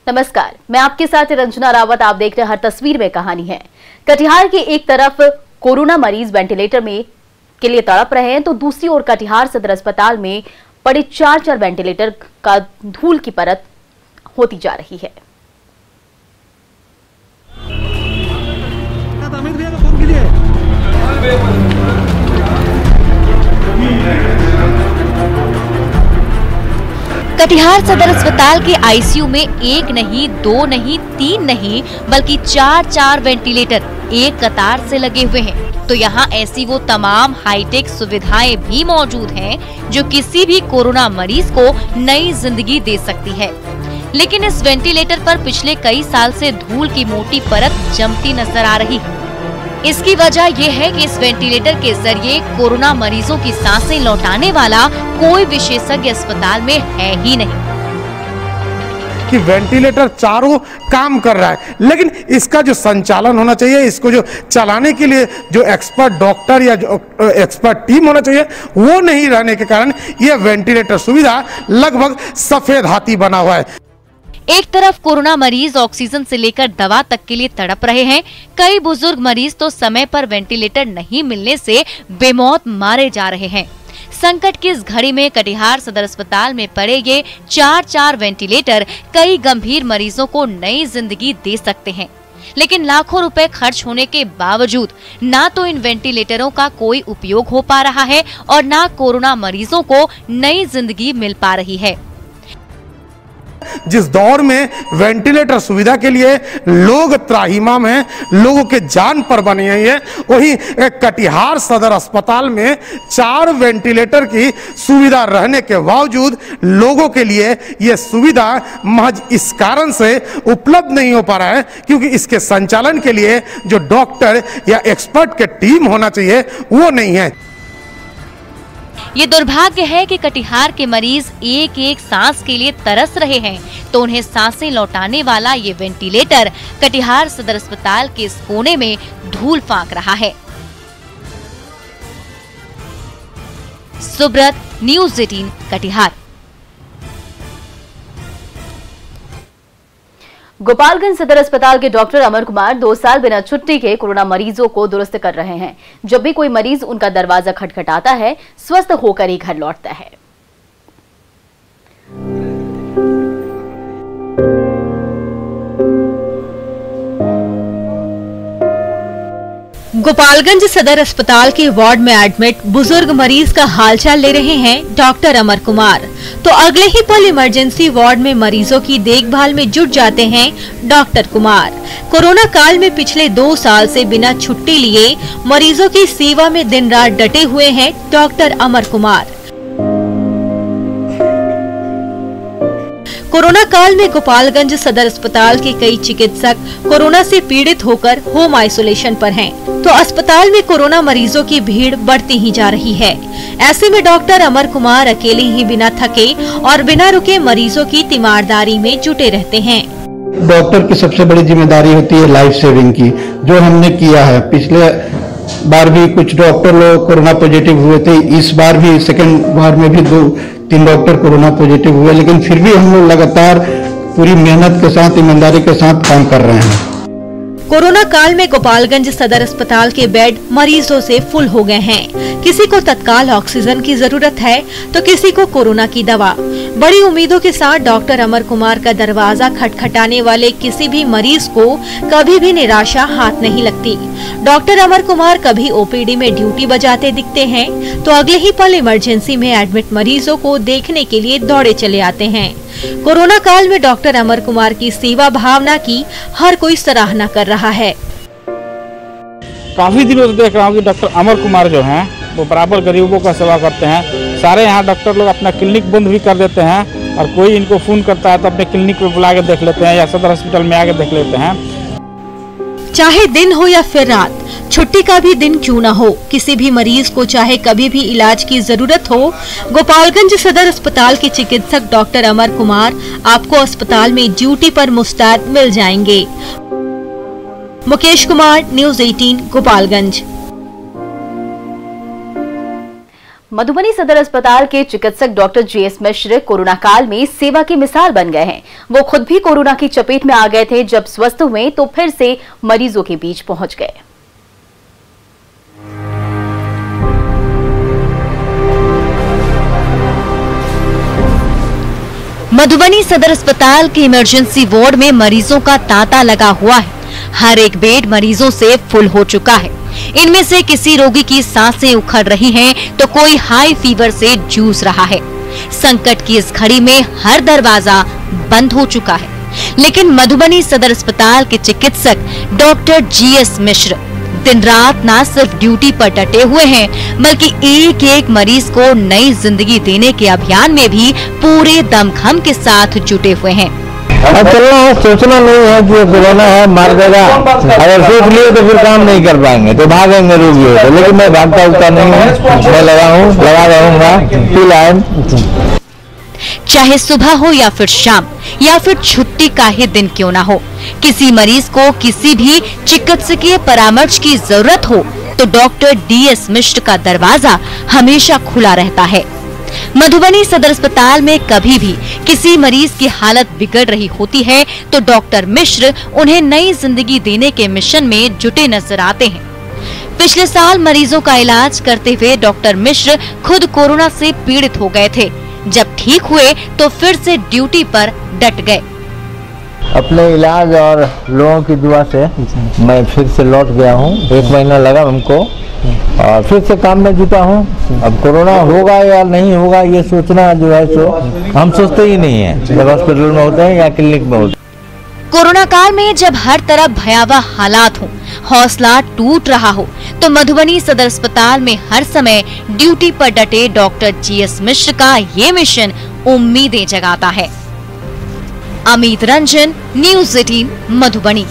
नमस्कार, मैं आपके साथ रंजना रावत। आप देख रहे हैं हर तस्वीर में कहानी है। कटिहार के एक तरफ कोरोना मरीज वेंटिलेटर में के लिए तड़प रहे हैं, तो दूसरी ओर कटिहार सदर अस्पताल में पड़े 4 वेंटिलेटर का धूल की परत होती जा रही है। कटिहार सदर अस्पताल के आईसीयू में 1 नहीं, 2 नहीं, 3 नहीं, बल्कि 4 वेंटिलेटर एक कतार से लगे हुए हैं। तो यहाँ ऐसी वो तमाम हाईटेक सुविधाएं भी मौजूद हैं जो किसी भी कोरोना मरीज को नई जिंदगी दे सकती है। लेकिन इस वेंटिलेटर पर पिछले कई साल से धूल की मोटी परत जमती नजर आ रही है। इसकी वजह ये है कि इस वेंटिलेटर के जरिए कोरोना मरीजों की सांसें लौटाने वाला कोई विशेषज्ञ अस्पताल में है ही नहीं। कि वेंटिलेटर चारों काम कर रहा है, लेकिन इसका जो संचालन होना चाहिए, इसको जो चलाने के लिए जो एक्सपर्ट डॉक्टर या जो एक्सपर्ट टीम होना चाहिए, वो नहीं रहने के कारण यह वेंटिलेटर सुविधा लगभग सफेद हाथी बना हुआ है। एक तरफ कोरोना मरीज ऑक्सीजन से लेकर दवा तक के लिए तड़प रहे हैं, कई बुजुर्ग मरीज तो समय पर वेंटिलेटर नहीं मिलने से बेमौत मारे जा रहे हैं। संकट की इस घड़ी में कटिहार सदर अस्पताल में पड़े ये 4 वेंटिलेटर कई गंभीर मरीजों को नई जिंदगी दे सकते हैं। लेकिन लाखों रुपए खर्च होने के बावजूद ना तो इन वेंटिलेटरों का कोई उपयोग हो पा रहा है और ना कोरोना मरीजों को नई जिंदगी मिल पा रही है। जिस दौर में वेंटिलेटर सुविधा के लिए लोग त्राहिमाम हैं, लोगों के जान पर बनी हुई है, वहीं कटिहार सदर अस्पताल में 4 वेंटिलेटर की सुविधा रहने के बावजूद लोगों के लिए यह सुविधा महज इस कारण से उपलब्ध नहीं हो पा रहा है क्योंकि इसके संचालन के लिए जो डॉक्टर या एक्सपर्ट के टीम होना चाहिए वो नहीं है। ये दुर्भाग्य है कि कटिहार के मरीज एक एक सांस के लिए तरस रहे हैं, तो उन्हें सांसें लौटाने वाला ये वेंटिलेटर कटिहार सदर अस्पताल के इस कोने में धूल फांक रहा है। सुब्रत, न्यूज़ 18 कटिहार। गोपालगंज सदर अस्पताल के डॉक्टर अमर कुमार 2 साल बिना छुट्टी के कोरोना मरीजों को दुरुस्त कर रहे हैं। जब भी कोई मरीज उनका दरवाजा खटखटाता है, स्वस्थ होकर ही घर लौटता है। गोपालगंज सदर अस्पताल के वार्ड में एडमिट बुजुर्ग मरीज का हालचाल ले रहे हैं डॉक्टर अमर कुमार। तो अगले ही पल इमरजेंसी वार्ड में मरीजों की देखभाल में जुट जाते हैं डॉक्टर कुमार। कोरोना काल में पिछले 2 साल से बिना छुट्टी लिए मरीजों की सेवा में दिन रात डटे हुए हैं डॉक्टर अमर कुमार। कोरोना काल में गोपालगंज सदर अस्पताल के कई चिकित्सक कोरोना से पीड़ित होकर होम आइसोलेशन पर हैं, तो अस्पताल में कोरोना मरीजों की भीड़ बढ़ती ही जा रही है। ऐसे में डॉक्टर अमर कुमार अकेले ही बिना थके और बिना रुके मरीजों की तीमारदारी में जुटे रहते हैं। डॉक्टर की सबसे बड़ी जिम्मेदारी होती है लाइफ सेविंग की, जो हमने किया है। पिछले बार भी कुछ डॉक्टर लोग कोरोना पॉजिटिव हुए थे, इस बार भी सेकेंड बार में भी 2-3 डॉक्टर कोरोना पॉजिटिव हुए, लेकिन फिर भी हम लोग लगातार पूरी मेहनत के साथ, ईमानदारी के साथ काम कर रहे हैं। कोरोना काल में गोपालगंज सदर अस्पताल के बेड मरीजों से फुल हो गए हैं। किसी को तत्काल ऑक्सीजन की जरूरत है तो किसी को कोरोना की दवा। बड़ी उम्मीदों के साथ डॉक्टर अमर कुमार का दरवाजा खटखटाने वाले किसी भी मरीज को कभी भी निराशा हाथ नहीं लगती। डॉक्टर अमर कुमार कभी ओपीडी में ड्यूटी बजाते दिखते हैं तो अगले ही पल इमरजेंसी में एडमिट मरीजों को देखने के लिए दौड़े चले आते हैं। कोरोना काल में डॉक्टर अमर कुमार की सेवा भावना की हर कोई सराहना कर रहा है। काफी दिनों से देख रहा हूँ कि डॉक्टर अमर कुमार जो हैं वो बराबर गरीबों का सेवा करते हैं। सारे यहाँ डॉक्टर लोग अपना क्लिनिक बंद भी कर देते हैं और कोई इनको फोन करता है तो अपने क्लिनिक पे बुला के देख लेते हैं या सदर हॉस्पिटल में आके देख लेते हैं। चाहे दिन हो या फिर रात, छुट्टी का भी दिन क्यों न हो, किसी भी मरीज को चाहे कभी भी इलाज की जरूरत हो, गोपालगंज सदर अस्पताल के चिकित्सक डॉक्टर अमर कुमार आपको अस्पताल में ड्यूटी पर मुस्तैद मिल जाएंगे। मुकेश कुमार, न्यूज़ 18 गोपालगंज। मधुबनी सदर अस्पताल के चिकित्सक डॉक्टर जीएस मिश्र कोरोना काल में सेवा की मिसाल बन गए हैं। वो खुद भी कोरोना की चपेट में आ गए थे। जब स्वस्थ हुए तो फिर से मरीजों के बीच पहुंच गए। मधुबनी सदर अस्पताल के इमरजेंसी वार्ड में मरीजों का तांता लगा हुआ है। हर एक बेड मरीजों से फुल हो चुका है। इनमें से किसी रोगी की सांसें उखड़ रही हैं, तो कोई हाई फीवर से जूझ रहा है। संकट की इस घड़ी में हर दरवाजा बंद हो चुका है, लेकिन मधुबनी सदर अस्पताल के चिकित्सक डॉक्टर जीएस मिश्र दिन रात न सिर्फ ड्यूटी पर डटे हुए हैं, बल्कि एक एक मरीज को नई जिंदगी देने के अभियान में भी पूरे दमखम के साथ जुटे हुए हैं। चलना है, सोचना नहीं है कि कोरोना है मार देगा। अगर सोच लिए तो फिर काम नहीं कर पाएंगे, तो भागेंगे रोगियों से। लेकिन मैं भागता उगता नहीं हूँ, मैं लगा रहूंगा। चाहे सुबह हो या फिर शाम या फिर छुट्टी का ही दिन क्यों ना हो, किसी मरीज को किसी भी चिकित्सकीय परामर्श की जरूरत हो तो डॉक्टर डीएस मिश्र का दरवाजा हमेशा खुला रहता है। मधुबनी सदर अस्पताल में कभी भी किसी मरीज की हालत बिगड़ रही होती है तो डॉक्टर मिश्र उन्हें नई जिंदगी देने के मिशन में जुटे नजर आते हैं। पिछले साल मरीजों का इलाज करते हुए डॉक्टर मिश्र खुद कोरोना से पीड़ित हो गए थे। जब ठीक हुए तो फिर से ड्यूटी पर डट गए। अपने इलाज और लोगों की दुआ से मैं फिर से लौट गया हूँ। 1 महीना लगा हमको और फिर से काम में जुटा हूँ। अब कोरोना होगा या नहीं होगा ये सोचना जो है सो हम सोचते ही नहीं है, जब हॉस्पिटल में होते हैं या क्लिनिक में होते हैं। कोरोना काल में जब हर तरफ भयावह हालात हो, हौसला टूट रहा हो, तो मधुबनी सदर अस्पताल में हर समय ड्यूटी पर डटे डॉक्टर जीएस मिश्र का ये मिशन उम्मीदें जगाता है। अमित रंजन, न्यूज़ 18 मधुबनी।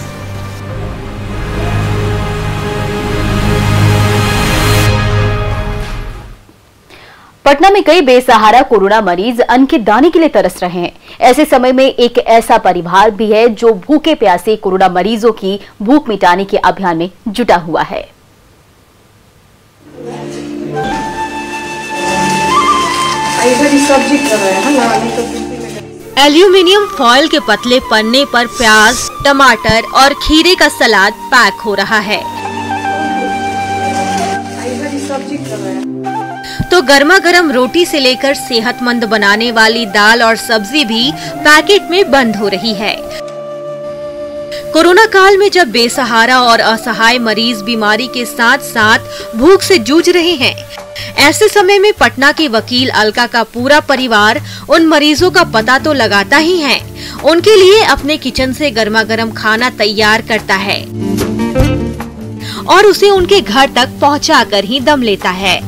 पटना में कई बेसहारा कोरोना मरीज अन्न के दाने के लिए तरस रहे हैं। ऐसे समय में एक ऐसा परिवार भी है जो भूखे प्यासे कोरोना मरीजों की भूख मिटाने के अभियान में जुटा हुआ है। एल्यूमिनियम फॉयल के पतले पन्ने पर प्याज, टमाटर और खीरे का सलाद पैक हो रहा है, तो गर्मा गर्म रोटी से लेकर सेहतमंद बनाने वाली दाल और सब्जी भी पैकेट में बंद हो रही है। कोरोना काल में जब बेसहारा और असहाय मरीज बीमारी के साथ साथ भूख से जूझ रहे हैं, ऐसे समय में पटना के वकील अलका का पूरा परिवार उन मरीजों का पता तो लगाता ही है, उनके लिए अपने किचन से गर्मा गर्म खाना तैयार करता है और उसे उनके घर तक पहुंचाकर ही दम लेता है।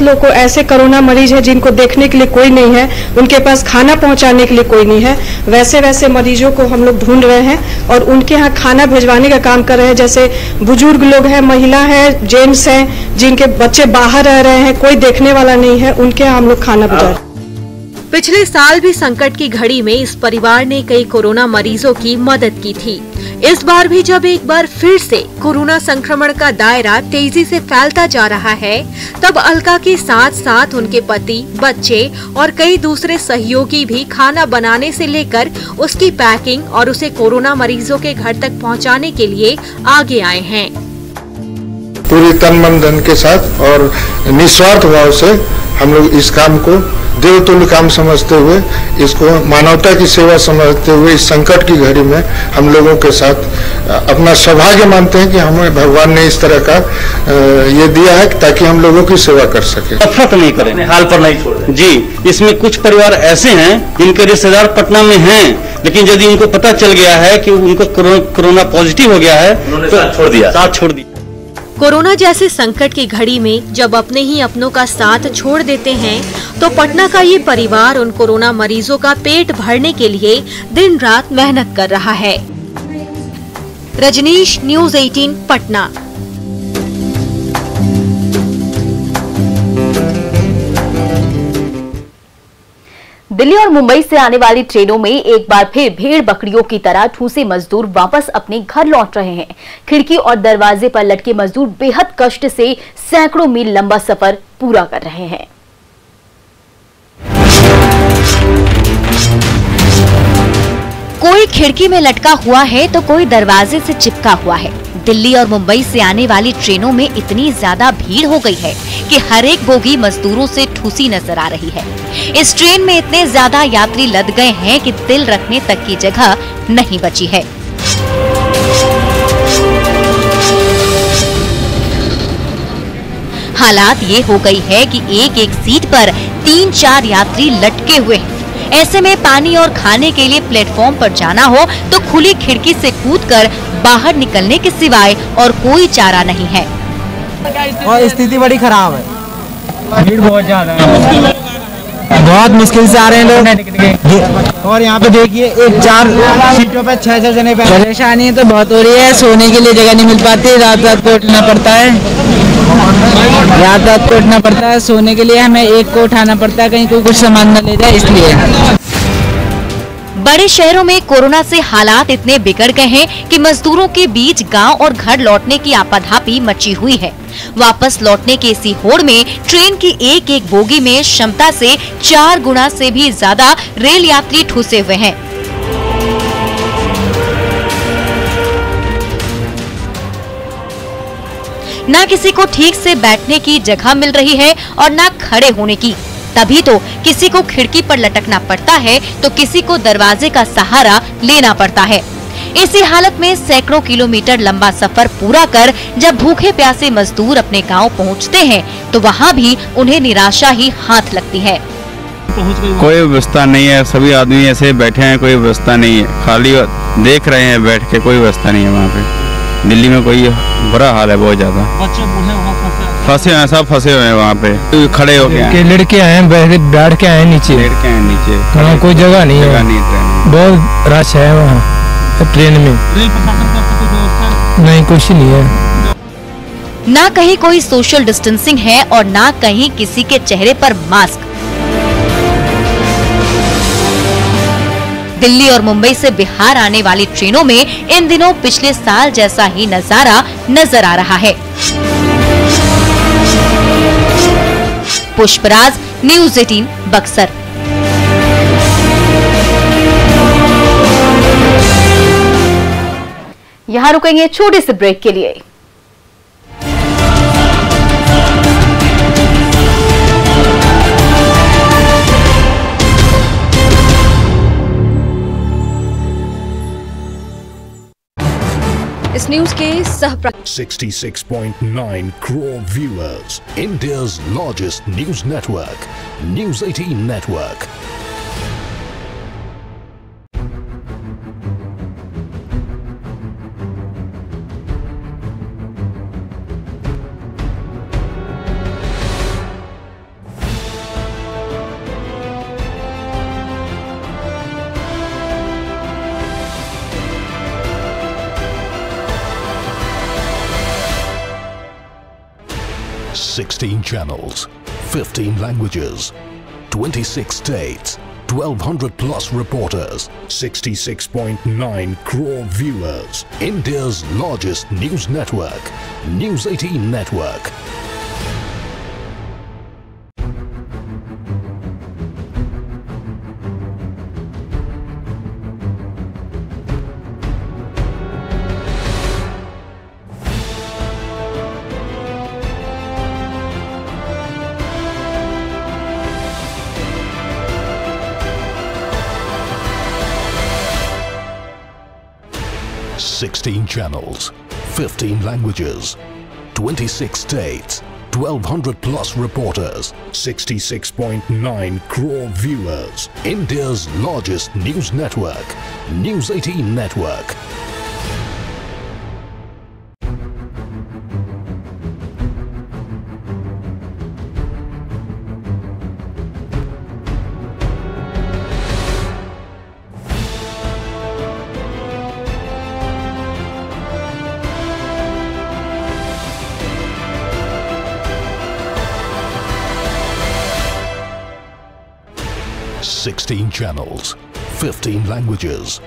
लोग को ऐसे कोरोना मरीज है जिनको देखने के लिए कोई नहीं है, उनके पास खाना पहुंचाने के लिए कोई नहीं है, वैसे मरीजों को हम लोग ढूंढ रहे हैं और उनके यहाँ खाना भिजवाने का काम कर रहे हैं। जैसे बुजुर्ग लोग हैं, महिला है, जेंट्स हैं, जिनके बच्चे बाहर रह रहे हैं, कोई देखने वाला नहीं है, उनके यहाँ हम लोग खाना भिजवा रहे हैं। पिछले साल भी संकट की घड़ी में इस परिवार ने कई कोरोना मरीजों की मदद की थी। इस बार भी जब एक बार फिर से कोरोना संक्रमण का दायरा तेजी से फैलता जा रहा है, तब अलका के साथ साथ उनके पति, बच्चे और कई दूसरे सहयोगी भी खाना बनाने से लेकर उसकी पैकिंग और उसे कोरोना मरीजों के घर तक पहुंचाने के लिए आगे आए हैं। पूरी तन मन धन के साथ और निस्वार्थ भाव से हम लोग इस काम को देवतुल्य काम समझते हुए, इसको मानवता की सेवा समझते हुए इस संकट की घड़ी में हम लोगों के साथ अपना सौभाग्य मानते हैं कि हमें भगवान ने इस तरह का ये दिया है ताकि हम लोगों की सेवा कर सके। नफरत नहीं करें, हाल पर नहीं छोड़ें जी। इसमें कुछ परिवार ऐसे हैं जिनके रिश्तेदार पटना में हैं, लेकिन यदि उनको पता चल गया है कि उनको कोरोना पॉजिटिव हो गया है तो साथ छोड़ दिया। कोरोना जैसे संकट की घड़ी में जब अपने ही अपनों का साथ छोड़ देते हैं, तो पटना का ये परिवार उन कोरोना मरीजों का पेट भरने के लिए दिन रात मेहनत कर रहा है। रजनीश, न्यूज़ 18 पटना। दिल्ली दिल्ली और मुंबई से आने वाली ट्रेनों में एक बार फिर भेड़ बकरियों की तरह ठूसे मजदूर वापस अपने घर लौट रहे हैं। खिड़की और दरवाजे पर लटके मजदूर बेहद कष्ट से सैकड़ों मील लंबा सफर पूरा कर रहे हैं। कोई खिड़की में लटका हुआ है तो कोई दरवाजे से चिपका हुआ है। दिल्ली और मुंबई से आने वाली ट्रेनों में इतनी ज्यादा भीड़ हो गई है कि हर एक बोगी मजदूरों से ठूसी नजर आ रही है। इस ट्रेन में इतने ज्यादा यात्री लद गए हैं कि दिल रखने तक की जगह नहीं बची है। हालात ये हो गई है कि एक एक सीट पर 3-4 यात्री लटके हुए हैं। ऐसे में पानी और खाने के लिए प्लेटफॉर्म पर जाना हो तो खुली खिड़की से कूदकर बाहर निकलने के सिवाय और कोई चारा नहीं है। और स्थिति बड़ी खराब है, भीड़ बहुत ज्यादा है, बहुत मुश्किल से आ रहे हैं लोग। और यहाँ पे देखिए एक 4 सीटों पे 6-6 जने पे परेशानी तो बहुत हो रही है। सोने के लिए जगह नहीं मिल पाती, रात को उठना पड़ता है, रात को उठना पड़ता है। सोने के लिए हमें एक को उठाना पड़ता है, कहीं कोई कुछ सामान न ले जाए इसलिए। बड़े शहरों में कोरोना से हालात इतने बिगड़ गए हैं कि मजदूरों के बीच गांव और घर लौटने की आपाधापी मची हुई है। वापस लौटने की इसी होड़ में ट्रेन की एक एक बोगी में क्षमता से 4 गुना से भी ज्यादा रेल यात्री ठूसे हुए हैं। न किसी को ठीक से बैठने की जगह मिल रही है और न खड़े होने की। तभी तो किसी को खिड़की पर लटकना पड़ता है तो किसी को दरवाजे का सहारा लेना पड़ता है। इसी हालत में सैकड़ों किलोमीटर लंबा सफर पूरा कर जब भूखे प्यासे मजदूर अपने गांव पहुंचते हैं तो वहां भी उन्हें निराशा ही हाथ लगती है। कोई व्यवस्था नहीं है, सभी आदमी ऐसे बैठे हैं, कोई व्यवस्था नहीं है, खाली देख रहे हैं बैठ के, कोई व्यवस्था नहीं है वहाँ पे। दिल्ली में कोई बुरा हाल है, बहुत ज्यादा फंसे हैं, सब फंसे हुए हैं वहाँ पे, खड़े हो गए। लड़के आए बैठ के आए नीचे, हाँ कोई जगह नहीं है, बहुत रश है वहाँ ट्रेन में, नहीं कुछ नहीं है। ना कहीं कोई सोशल डिस्टेंसिंग है और ना कहीं किसी के चेहरे पर मास्क। दिल्ली और मुंबई से बिहार आने वाली ट्रेनों में इन दिनों पिछले साल जैसा ही नजारा नजर आ रहा है। पुष्पराज, न्यूज़ 18 बक्सर। यहां रुकेंगे छोटे से ब्रेक के लिए। इस न्यूज के सह 66.9 crore viewers, India's largest news network, News 18 Network. Sixteen channels, 15 languages, 26 states, 1,200 plus reporters, 66.9 crore viewers, India's largest news network, News 18 Network. Sixteen channels, 15 languages, 26 states, 1,200 plus reporters, 66.9 crore viewers, India's largest news network, News 18 Network. 16 channels, 15 languages,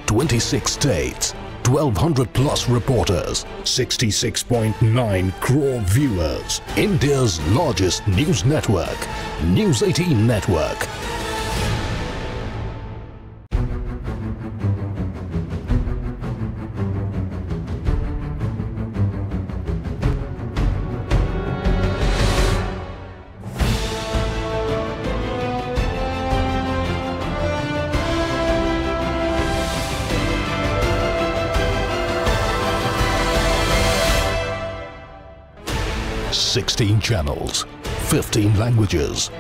26 states, 1200 plus reporters, 66.9 crore viewers. India's largest news network, News 18 Network. Sixteen channels, 15 languages,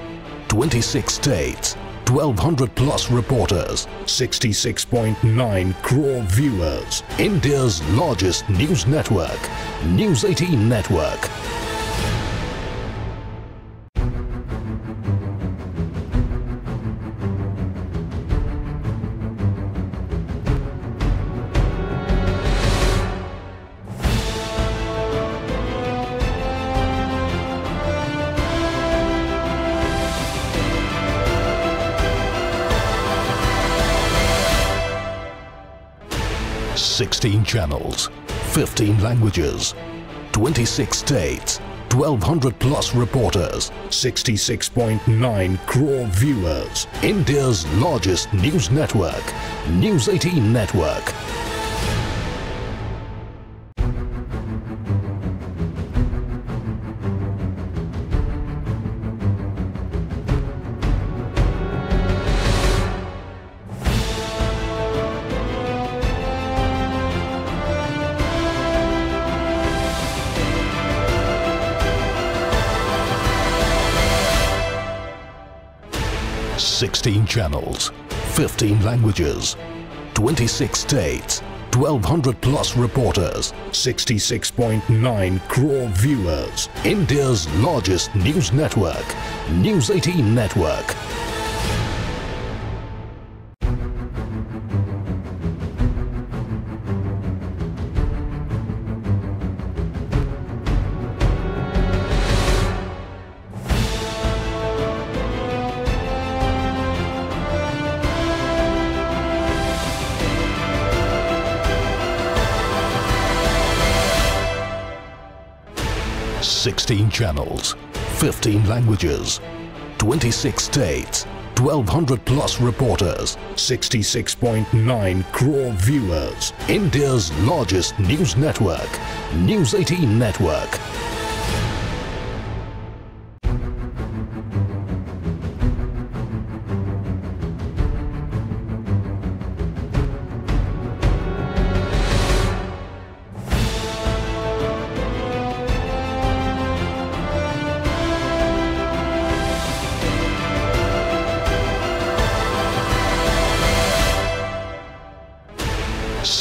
26 states, 1200 plus reporters, 66.9 crore viewers. India's largest news network, News 18 Network. Sixteen channels, 15 languages, 26 states, 1200 plus reporters, 66.9 crore viewers. India's largest news network, News 18 Network. Sixteen channels, 15 languages, 26 states, 1200 plus reporters, 66.9 crore viewers. India's largest news network, News 18 Network. Sixteen channels, 15 languages, 26 states, 1200 plus reporters, 66.9 crore viewers. India's largest news network, News 18 Network.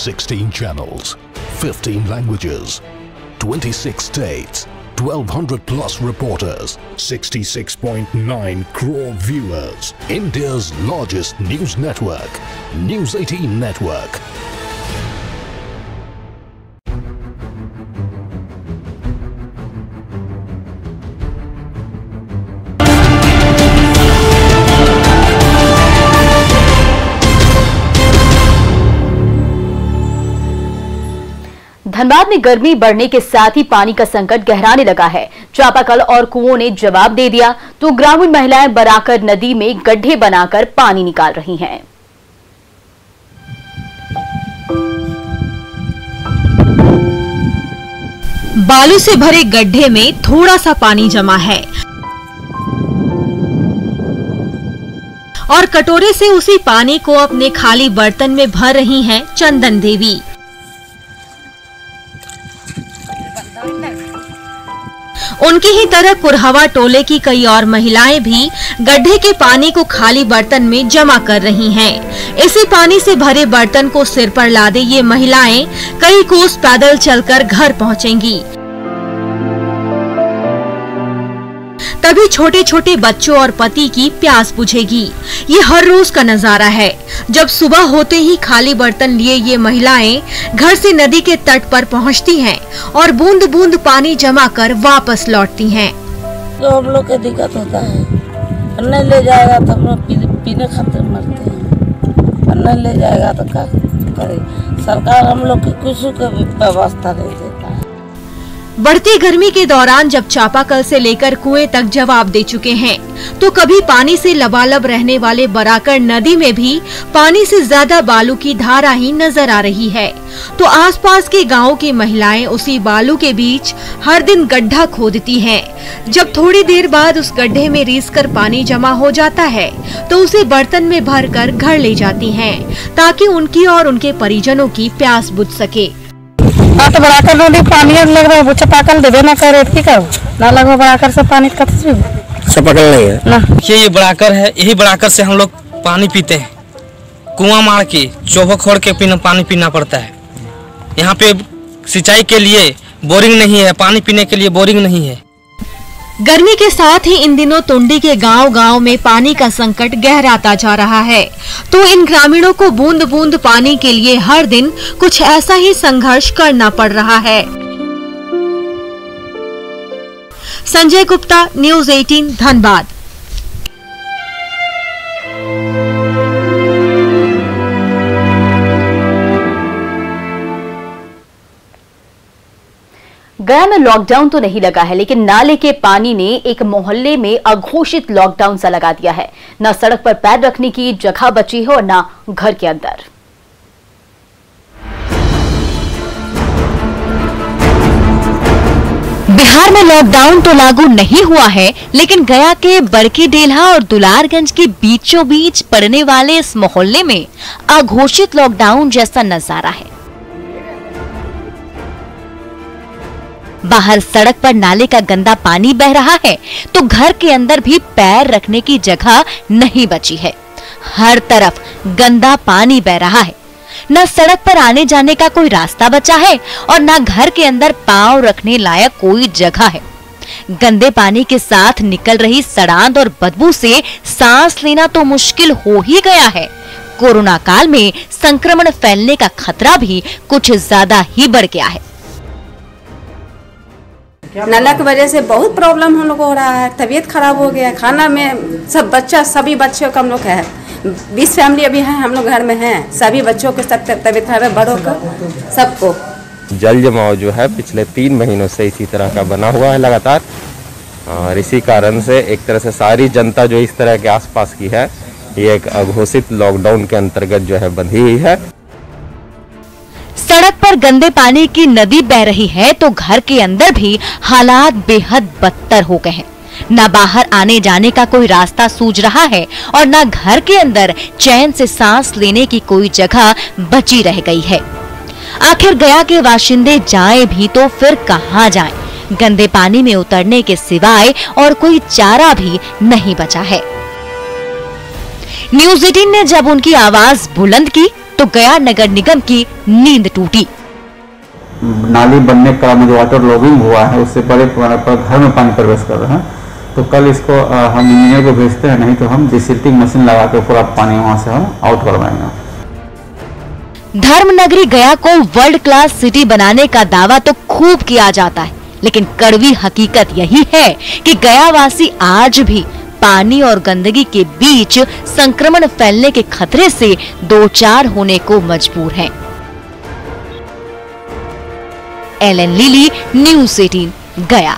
Sixteen channels, 15 languages, 26 states, 1200 plus reporters, 66.9 crore viewers. India's largest news network, News 18 Network. Dhanbad में गर्मी बढ़ने के साथ ही पानी का संकट गहराने लगा है। चापाकल और कुओं ने जवाब दे दिया तो ग्रामीण महिलाएं बराकर नदी में गड्ढे बनाकर पानी निकाल रही हैं। बालू से भरे गड्ढे में थोड़ा सा पानी जमा है और कटोरे से उसी पानी को अपने खाली बर्तन में भर रही हैं चंदन देवी। उनकी ही तरह कुरहवा टोले की कई और महिलाएं भी गड्ढे के पानी को खाली बर्तन में जमा कर रही हैं। इसी पानी से भरे बर्तन को सिर पर लादे ये महिलाएं कई कोस पैदल चलकर घर पहुंचेंगी। तभी छोटे छोटे बच्चों और पति की प्यास बुझेगी। ये हर रोज का नजारा है जब सुबह होते ही खाली बर्तन लिए ये महिलाएं घर से नदी के तट पर पहुंचती हैं और बूंद बूंद पानी जमा कर वापस लौटती हैं। तो हम लोग को दिक्कत होता है, नहीं ले जाएगा तो हम लोग पीने खातिर मरते हैं, और नहीं ले जाएगा तो क्या करे। सरकार हम लोग की कुछ व्यवस्था नहीं देता है। बढ़ती गर्मी के दौरान जब चापाकल से लेकर कुएं तक जवाब दे चुके हैं, तो कभी पानी से लबालब रहने वाले बराकर नदी में भी पानी से ज्यादा बालू की धारा ही नजर आ रही है। तो आसपास के गांवों की महिलाएं उसी बालू के बीच हर दिन गड्ढा खोदती हैं। जब थोड़ी देर बाद उस गड्ढे में रीस कर पानी जमा हो जाता है, तो उसे बर्तन में भरकर घर ले जाती हैं, ताकि उनकी और उनके परिजनों की प्यास बुझ सके। तो बराकर नदी पानी लग रहा है, चापाकल देवे ना करे की करो ना लगो बराकर से पानी चापाकल नहीं है ना। ये बराकर है, यही बराकर से हम लोग पानी पीते हैं। कुआं मार के चौबा खोड़ के पानी पीना पड़ता है। यहाँ पे सिंचाई के लिए बोरिंग नहीं है, पानी पीने के लिए बोरिंग नहीं है। गर्मी के साथ ही इन दिनों टुंडी के गांव-गांव में पानी का संकट गहराता जा रहा है। तो इन ग्रामीणों को बूंद बूंद पानी के लिए हर दिन कुछ ऐसा ही संघर्ष करना पड़ रहा है। संजय गुप्ता, न्यूज़ 18, धनबाद। गया में लॉकडाउन तो नहीं लगा है, लेकिन नाले के पानी ने एक मोहल्ले में अघोषित लॉकडाउन सा लगा दिया है। न सड़क पर पैर रखने की जगह बची है और न घर के अंदर। बिहार में लॉकडाउन तो लागू नहीं हुआ है, लेकिन गया के बड़की डेल्हा और दुलारगंज के बीचों बीच पड़ने वाले इस मोहल्ले में अघोषित लॉकडाउन जैसा नजारा है। बाहर सड़क पर नाले का गंदा पानी बह रहा है, तो घर के अंदर भी पैर रखने की जगह नहीं बची है। हर तरफ गंदा पानी बह रहा है। न सड़क पर आने जाने का कोई रास्ता बचा है और न घर के अंदर पांव रखने लायक कोई जगह है। गंदे पानी के साथ निकल रही सड़ांध और बदबू से सांस लेना तो मुश्किल हो ही गया है। कोरोना काल में संक्रमण फैलने का खतरा भी कुछ ज्यादा ही बढ़ गया है। नाला की वजह से बहुत प्रॉब्लम हम लोग को हो रहा है। तबीयत खराब हो गया, खाना में सभी बच्चों का हम लोग है 20 फैमिली अभी है हम लोग घर में हैं। सभी बच्चों के सब तबीयत खराब है, बड़ों का सबको। जल जमाव जो है पिछले 3 महीनों से इसी तरह का बना हुआ है लगातार, और इसी कारण से एक तरह से सारी जनता जो इस तरह के आसपास की है, ये एक अघोषित लॉकडाउन के अंतर्गत जो है बंधी हुई है। सड़क पर गंदे पानी की नदी बह रही है, तो घर के अंदर भी हालात बेहद बदतर हो गए हैं। न बाहर आने जाने का कोई रास्ता सूझ रहा है और न घर के अंदर चैन से सांस लेने की कोई जगह बची रह गई है। आखिर गया के बाशिंदे जाएं भी तो फिर कहां जाएं? गंदे पानी में उतरने के सिवाय और कोई चारा भी नहीं बचा है। न्यूज़ 18 ने जब उनकी आवाज बुलंद की, तो गया नगर निगम की नींद टूटी। नाली बनने का जो वाटर लॉगिंग हुआ है, उससे बड़े पैमाने पर घर में पानी प्रवेश कर रहे हैं, तो कल इसको हम इंजीनियर को भेजते हैं, नहीं तो हम डिसिल्टिंग मशीन लगा के पूरा पानी वहां से हम आउट करवाएंगे। धर्मनगरी गया को वर्ल्ड क्लास सिटी बनाने का दावा तो खूब किया जाता है, लेकिन कड़वी हकीकत यही है कि गयावासी आज भी पानी और गंदगी के बीच संक्रमण फैलने के खतरे से दो चार होने को मजबूर हैं। एलन लिली, न्यूज़ 18, गया।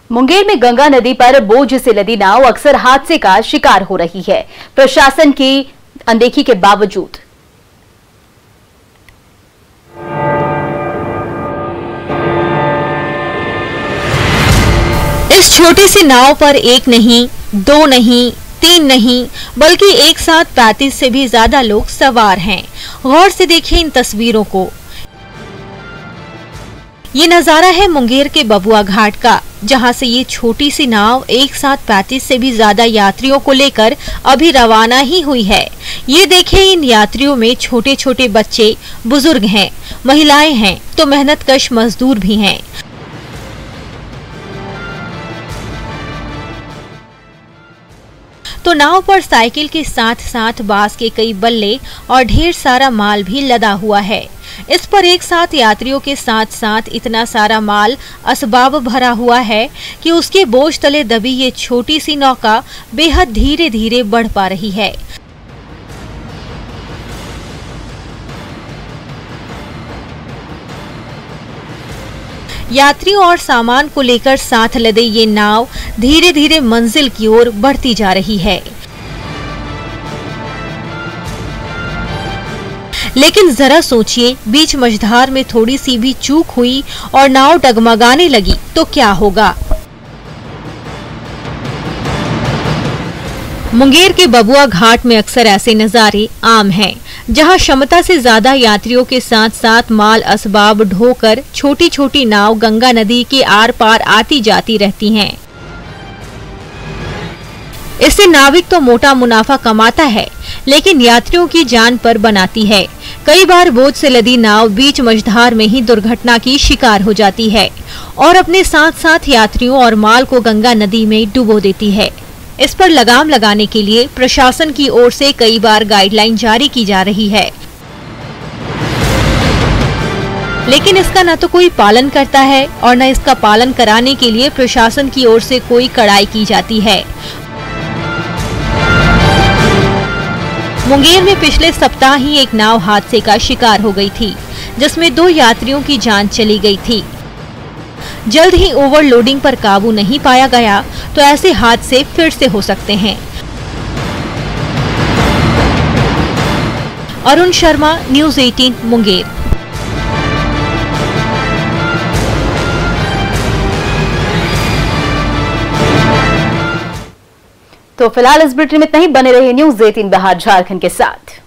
मुंगेर में गंगा नदी पर बोझ से लदी नाव अक्सर हादसे का शिकार हो रही है। प्रशासन की अनदेखी के बावजूद इस छोटी सी नाव पर एक नहीं, दो नहीं, 3 नहीं, बल्कि एक साथ 35 से भी ज्यादा लोग सवार हैं। गौर से देखिए इन तस्वीरों को। ये नजारा है मुंगेर के बबुआ घाट का, जहां से ये छोटी सी नाव एक साथ 35 से भी ज्यादा यात्रियों को लेकर अभी रवाना ही हुई है। ये देखिए, इन यात्रियों में छोटे छोटे बच्चे, बुजुर्ग हैं, महिलाएं हैं, तो मेहनतकश मजदूर भी हैं। तो नाव पर साइकिल के साथ साथ बांस के कई बल्ले और ढेर सारा माल भी लदा हुआ है। इस पर एक साथ यात्रियों के साथ साथ इतना सारा माल असबाब भरा हुआ है कि उसके बोझ तले दबी ये छोटी सी नौका बेहद धीरे धीरे बढ़ पा रही है। यात्रियों और सामान को लेकर साथ लदे ये नाव धीरे धीरे मंजिल की ओर बढ़ती जा रही है। लेकिन जरा सोचिए, बीच मझधार में थोड़ी सी भी चूक हुई और नाव डगमगाने लगी तो क्या होगा। मुंगेर के बबुआ घाट में अक्सर ऐसे नजारे आम हैं, जहां क्षमता से ज्यादा यात्रियों के साथ साथ माल असबाब ढोकर छोटी छोटी नाव गंगा नदी के आर पार आती जाती रहती हैं। इससे नाविक तो मोटा मुनाफा कमाता है, लेकिन यात्रियों की जान पर बनाती है। कई बार बोझ से लदी नाव बीच मझधार में ही दुर्घटना की शिकार हो जाती है और अपने साथ साथ यात्रियों और माल को गंगा नदी में डुबो देती है। इस पर लगाम लगाने के लिए प्रशासन की ओर से कई बार गाइडलाइन जारी की जा रही है, लेकिन इसका न तो कोई पालन करता है और न इसका पालन कराने के लिए प्रशासन की ओर से कोई कड़ाई की जाती है। मुंगेर में पिछले सप्ताह ही एक नाव हादसे का शिकार हो गई थी, जिसमें 2 यात्रियों की जान चली गई थी। जल्द ही ओवरलोडिंग पर काबू नहीं पाया गया तो ऐसे हादसे फिर से हो सकते हैं। अरुण शर्मा, न्यूज़ 18 मुंगेर। तो फिलहाल इस बुलेटिन में इतना ही। बने रहिए न्यूज़ 18 बिहार झारखंड के साथ।